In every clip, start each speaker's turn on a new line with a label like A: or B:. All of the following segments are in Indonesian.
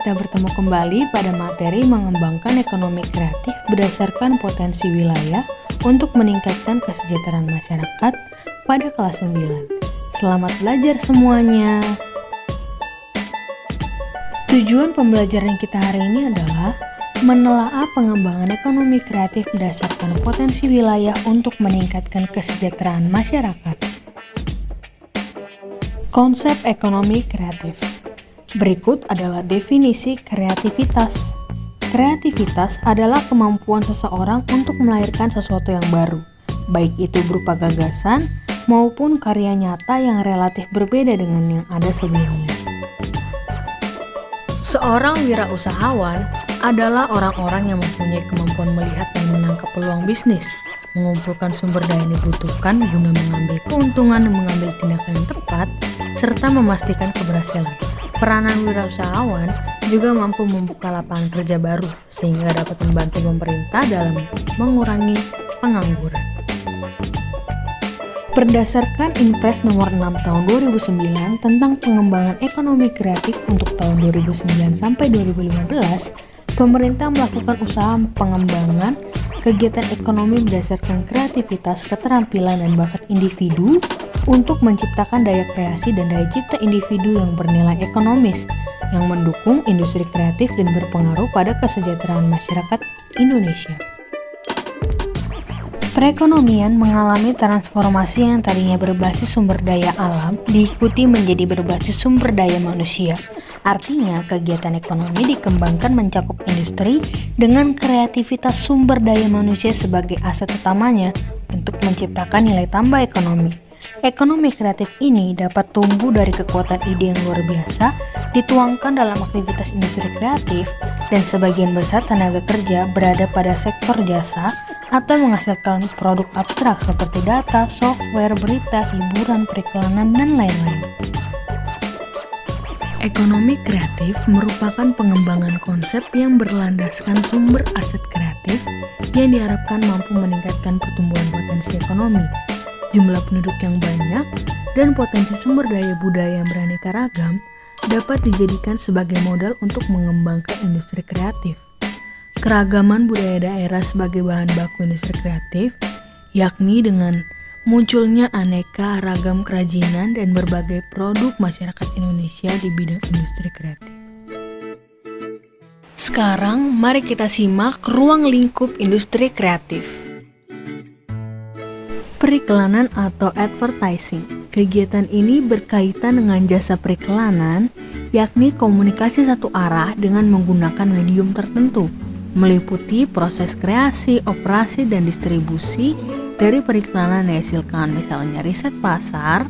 A: kita bertemu kembali pada materi mengembangkan ekonomi kreatif berdasarkan potensi wilayah untuk meningkatkan kesejahteraan masyarakat pada kelas 9. Selamat belajar semuanya. Tujuan pembelajaran kita hari ini adalah menelaah pengembangan ekonomi kreatif berdasarkan potensi wilayah untuk meningkatkan kesejahteraan masyarakat. Konsep ekonomi kreatif. Berikut adalah definisi kreativitas. Kreativitas adalah kemampuan seseorang untuk melahirkan sesuatu yang baru, baik itu berupa gagasan maupun karya nyata yang relatif berbeda dengan yang ada sebelumnya. Seorang wirausahawan adalah orang-orang yang mempunyai kemampuan melihat dan menangkap peluang bisnis, mengumpulkan sumber daya yang dibutuhkan guna mengambil keuntungan dan mengambil tindakan yang tepat, serta memastikan keberhasilan. Peranan wirausahawan juga mampu membuka lapangan kerja baru, sehingga dapat membantu pemerintah dalam mengurangi pengangguran. Berdasarkan Impres nomor 6 tahun 2009 tentang pengembangan ekonomi kreatif untuk tahun 2009 sampai 2015, pemerintah melakukan usaha pengembangan kegiatan ekonomi berdasarkan kreativitas, keterampilan, dan bakat individu untuk menciptakan daya kreasi dan daya cipta individu yang bernilai ekonomis, yang mendukung industri kreatif dan berpengaruh pada kesejahteraan masyarakat Indonesia. Perekonomian mengalami transformasi yang tadinya berbasis sumber daya alam diikuti menjadi berbasis sumber daya manusia. Artinya, kegiatan ekonomi dikembangkan mencakup industri dengan kreativitas sumber daya manusia sebagai aset utamanya untuk menciptakan nilai tambah ekonomi. Ekonomi kreatif ini dapat tumbuh dari kekuatan ide yang luar biasa, dituangkan dalam aktivitas industri kreatif, dan sebagian besar tenaga kerja berada pada sektor jasa atau menghasilkan produk abstrak seperti data, software, berita, hiburan, periklanan, dan lain-lain. Ekonomi kreatif merupakan pengembangan konsep yang berlandaskan sumber aset kreatif yang diharapkan mampu meningkatkan pertumbuhan potensi ekonomi, jumlah penduduk yang banyak, dan potensi sumber daya budaya yang beraneka ragam dapat dijadikan sebagai modal untuk mengembangkan industri kreatif. Keragaman budaya daerah sebagai bahan baku industri kreatif, yakni dengan munculnya aneka ragam kerajinan dan berbagai produk masyarakat Indonesia di bidang industri kreatif. Sekarang, mari kita simak ruang lingkup industri kreatif. Periklanan atau advertising. Kegiatan ini berkaitan dengan jasa periklanan, yakni komunikasi satu arah dengan menggunakan medium tertentu, meliputi proses kreasi, operasi, dan distribusi dari periklanan yang dihasilkan, misalnya riset pasar,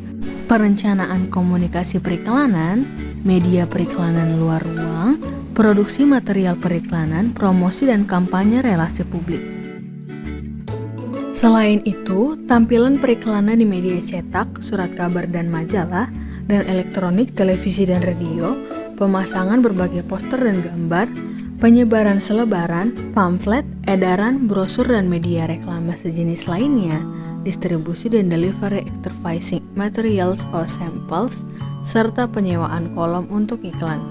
A: perencanaan komunikasi periklanan, media periklanan luar ruang, produksi material periklanan, promosi dan kampanye relasi publik. Selain itu, tampilan periklanan di media cetak, surat kabar dan majalah, dan elektronik, televisi dan radio, pemasangan berbagai poster dan gambar, penyebaran selebaran, pamflet, edaran, brosur dan media reklame sejenis lainnya, distribusi dan delivery advertising materials or samples, serta penyewaan kolom untuk iklan.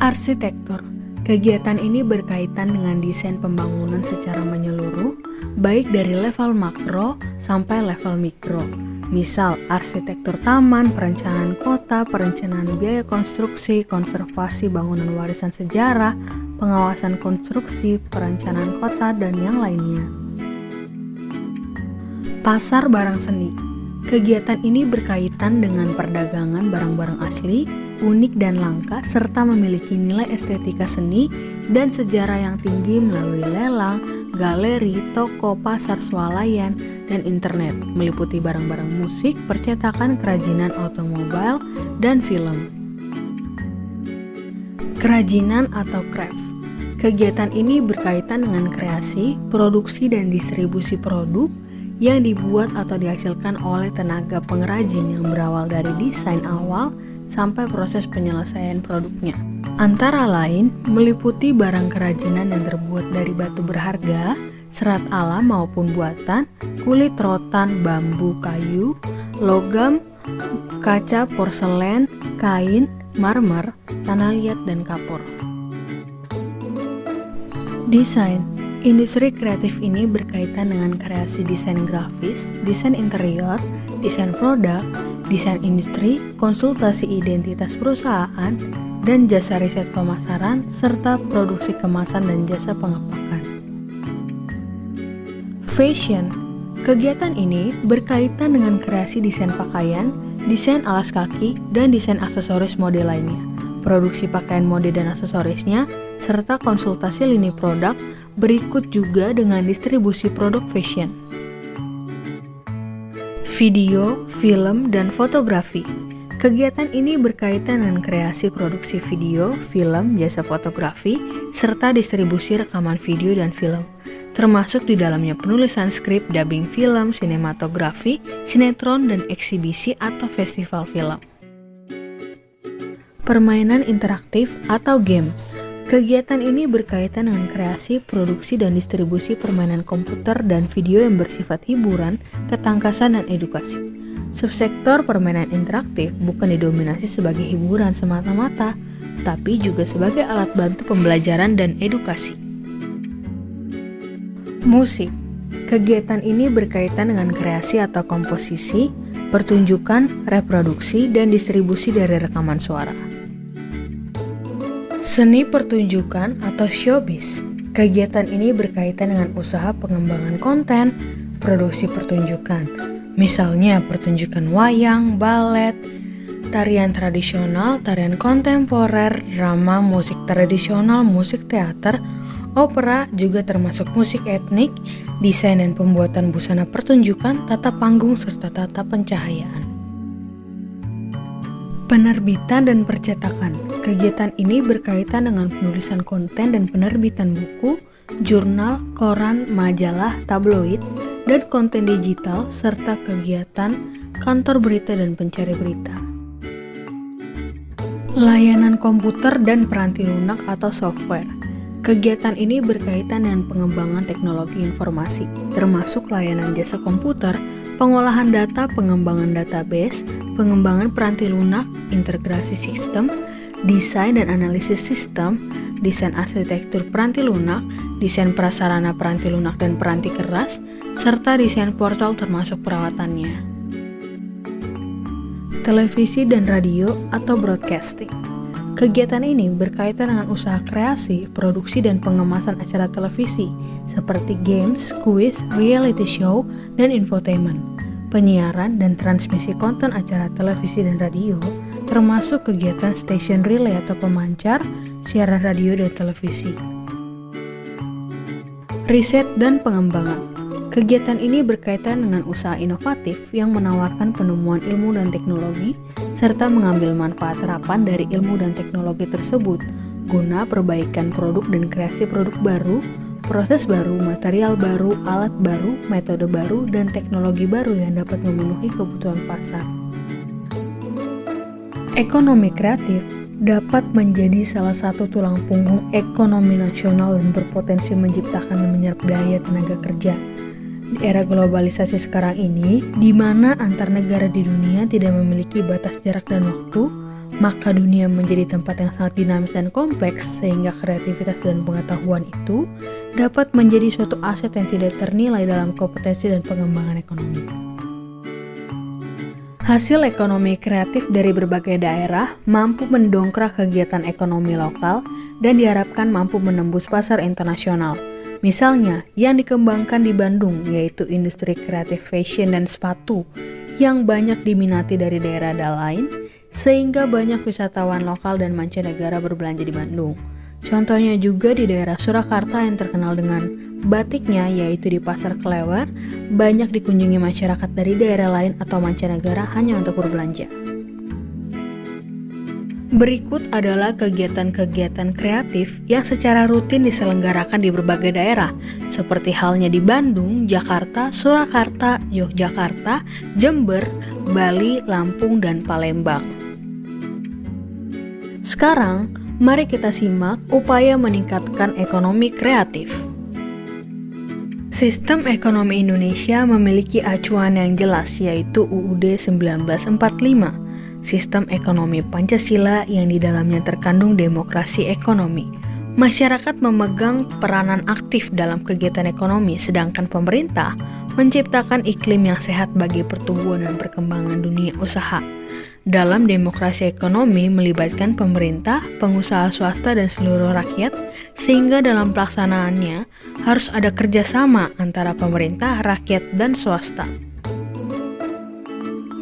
A: Arsitektur. Kegiatan ini berkaitan dengan desain pembangunan secara menyeluruh, baik dari level makro sampai level mikro. Misal, arsitektur taman, perencanaan kota, perencanaan biaya konstruksi, konservasi bangunan warisan sejarah, pengawasan konstruksi, perencanaan kota, dan yang lainnya. Pasar barang seni. Kegiatan ini berkaitan dengan perdagangan barang-barang asli, unik dan langka, serta memiliki nilai estetika seni dan sejarah yang tinggi melalui lelang, galeri, toko, pasar swalayan, dan internet, meliputi barang-barang musik, percetakan, kerajinan otomobil, dan film. Kerajinan atau craft. Kegiatan ini berkaitan dengan kreasi, produksi, dan distribusi produk yang dibuat atau dihasilkan oleh tenaga pengrajin yang berawal dari desain awal sampai proses penyelesaian produknya. Antara lain, meliputi barang kerajinan yang terbuat dari batu berharga, serat alam maupun buatan, kulit rotan, bambu, kayu, logam, kaca, porselen, kain, marmer, tanah liat, dan kapur. Desain. Industri kreatif ini berkaitan dengan kreasi desain grafis, desain interior, desain produk, desain industri, konsultasi identitas perusahaan, dan jasa riset pemasaran, serta produksi kemasan dan jasa pengepakan. Fashion. Kegiatan ini berkaitan dengan kreasi desain pakaian, desain alas kaki, dan desain aksesoris mode lainnya, produksi pakaian mode dan aksesorisnya, serta konsultasi lini produk, berikut juga dengan distribusi produk fashion. Video, film, dan fotografi. Kegiatan ini berkaitan dengan kreasi produksi video, film, jasa fotografi, serta distribusi rekaman video dan film, termasuk di dalamnya penulisan skrip, dubbing film, sinematografi, sinetron, dan eksibisi atau festival film. Permainan interaktif atau game. Kegiatan ini berkaitan dengan kreasi, produksi, dan distribusi permainan komputer dan video yang bersifat hiburan, ketangkasan, dan edukasi. Subsektor permainan interaktif bukan didominasi sebagai hiburan semata-mata, tapi juga sebagai alat bantu pembelajaran dan edukasi. Musik. Kegiatan ini berkaitan dengan kreasi atau komposisi, pertunjukan, reproduksi, dan distribusi dari rekaman suara. Seni pertunjukan atau showbiz. Kegiatan ini berkaitan dengan usaha pengembangan konten, produksi pertunjukan. Misalnya pertunjukan wayang, balet, tarian tradisional, tarian kontemporer, drama, musik tradisional, musik teater, opera, juga termasuk musik etnik, desain dan pembuatan busana pertunjukan, tata panggung, serta tata pencahayaan. Penerbitan dan percetakan. Kegiatan ini berkaitan dengan penulisan konten dan penerbitan buku, jurnal, koran, majalah, tabloid, dan konten digital, serta kegiatan kantor berita dan pencari berita. Layanan komputer dan peranti lunak atau software. Kegiatan ini berkaitan dengan pengembangan teknologi informasi, termasuk layanan jasa komputer, pengolahan data, pengembangan database, pengembangan peranti lunak, integrasi sistem, desain dan analisis sistem, desain arsitektur peranti lunak, desain prasarana peranti lunak dan peranti keras, serta desain portal termasuk perawatannya. Televisi dan radio atau broadcasting. Kegiatan ini berkaitan dengan usaha kreasi, produksi, dan pengemasan acara televisi seperti games, quiz, reality show, dan infotainment, penyiaran dan transmisi konten acara televisi dan radio, termasuk kegiatan station relay atau pemancar, siaran radio dan televisi. Riset dan pengembangan. Kegiatan ini berkaitan dengan usaha inovatif yang menawarkan penemuan ilmu dan teknologi, serta mengambil manfaat terapan dari ilmu dan teknologi tersebut guna perbaikan produk dan kreasi produk baru, proses baru, material baru, alat baru, metode baru, dan teknologi baru yang dapat memenuhi kebutuhan pasar. Ekonomi kreatif dapat menjadi salah satu tulang punggung ekonomi nasional dan berpotensi menciptakan dan menyerap daya tenaga kerja. Di era globalisasi sekarang ini, di mana antar negara di dunia tidak memiliki batas jarak dan waktu, maka dunia menjadi tempat yang sangat dinamis dan kompleks, sehingga kreativitas dan pengetahuan itu dapat menjadi suatu aset yang tidak ternilai dalam kompetensi dan pengembangan ekonomi. Hasil ekonomi kreatif dari berbagai daerah mampu mendongkrak kegiatan ekonomi lokal dan diharapkan mampu menembus pasar internasional. Misalnya, yang dikembangkan di Bandung yaitu industri kreatif fashion dan sepatu yang banyak diminati dari daerah lain, sehingga banyak wisatawan lokal dan mancanegara berbelanja di Bandung. Contohnya juga di daerah Surakarta yang terkenal dengan batiknya, yaitu di Pasar Klewer, banyak dikunjungi masyarakat dari daerah lain atau mancanegara hanya untuk berbelanja. Berikut adalah kegiatan-kegiatan kreatif yang secara rutin diselenggarakan di berbagai daerah, seperti halnya di Bandung, Jakarta, Surakarta, Yogyakarta, Jember, Bali, Lampung, dan Palembang. Sekarang, mari kita simak upaya meningkatkan ekonomi kreatif. Sistem ekonomi Indonesia memiliki acuan yang jelas, yaitu UUD 1945. sistem ekonomi Pancasila yang di dalamnya terkandung demokrasi ekonomi. Masyarakat memegang peranan aktif dalam kegiatan ekonomi, sedangkan pemerintah menciptakan iklim yang sehat bagi pertumbuhan dan perkembangan dunia usaha. Dalam demokrasi ekonomi melibatkan pemerintah, pengusaha swasta, dan seluruh rakyat, sehingga dalam pelaksanaannya harus ada kerjasama antara pemerintah, rakyat, dan swasta.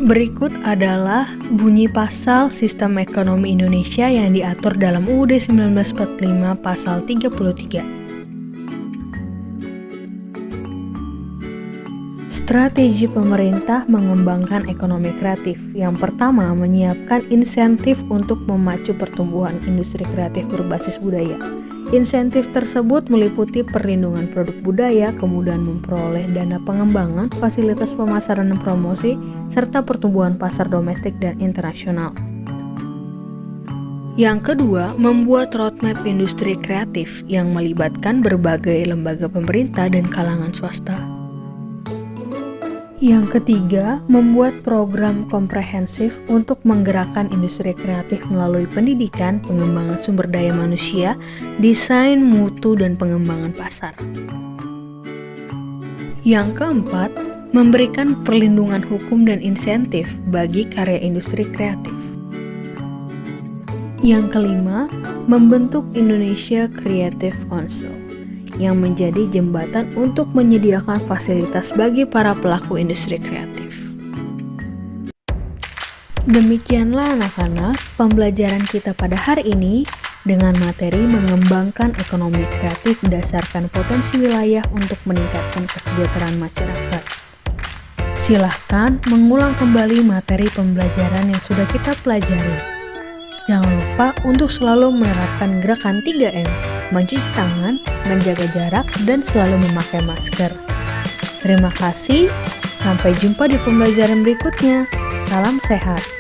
A: Berikut adalah bunyi pasal Sistem Ekonomi Indonesia yang diatur dalam UUD 1945 pasal 33. Strategi pemerintah mengembangkan ekonomi kreatif. Yang pertama, menyiapkan insentif untuk memacu pertumbuhan industri kreatif berbasis budaya. Insentif tersebut meliputi perlindungan produk budaya, kemudahan memperoleh dana pengembangan, fasilitas pemasaran dan promosi, serta pertumbuhan pasar domestik dan internasional. Yang kedua, membuat roadmap industri kreatif yang melibatkan berbagai lembaga pemerintah dan kalangan swasta. Yang ketiga, membuat program komprehensif untuk menggerakkan industri kreatif melalui pendidikan, pengembangan sumber daya manusia, desain, mutu, dan pengembangan pasar. Yang keempat, memberikan perlindungan hukum dan insentif bagi karya industri kreatif. Yang kelima, membentuk Indonesia Creative Council yang menjadi jembatan untuk menyediakan fasilitas bagi para pelaku industri kreatif. Demikianlah anak-anak, pembelajaran kita pada hari ini dengan materi mengembangkan ekonomi kreatif berdasarkan potensi wilayah untuk meningkatkan kesejahteraan masyarakat. Silahkan mengulang kembali materi pembelajaran yang sudah kita pelajari. Jangan lupa untuk selalu menerapkan gerakan 3M, mencuci tangan, menjaga jarak, dan selalu memakai masker. Terima kasih, sampai jumpa di pembelajaran berikutnya. Salam sehat.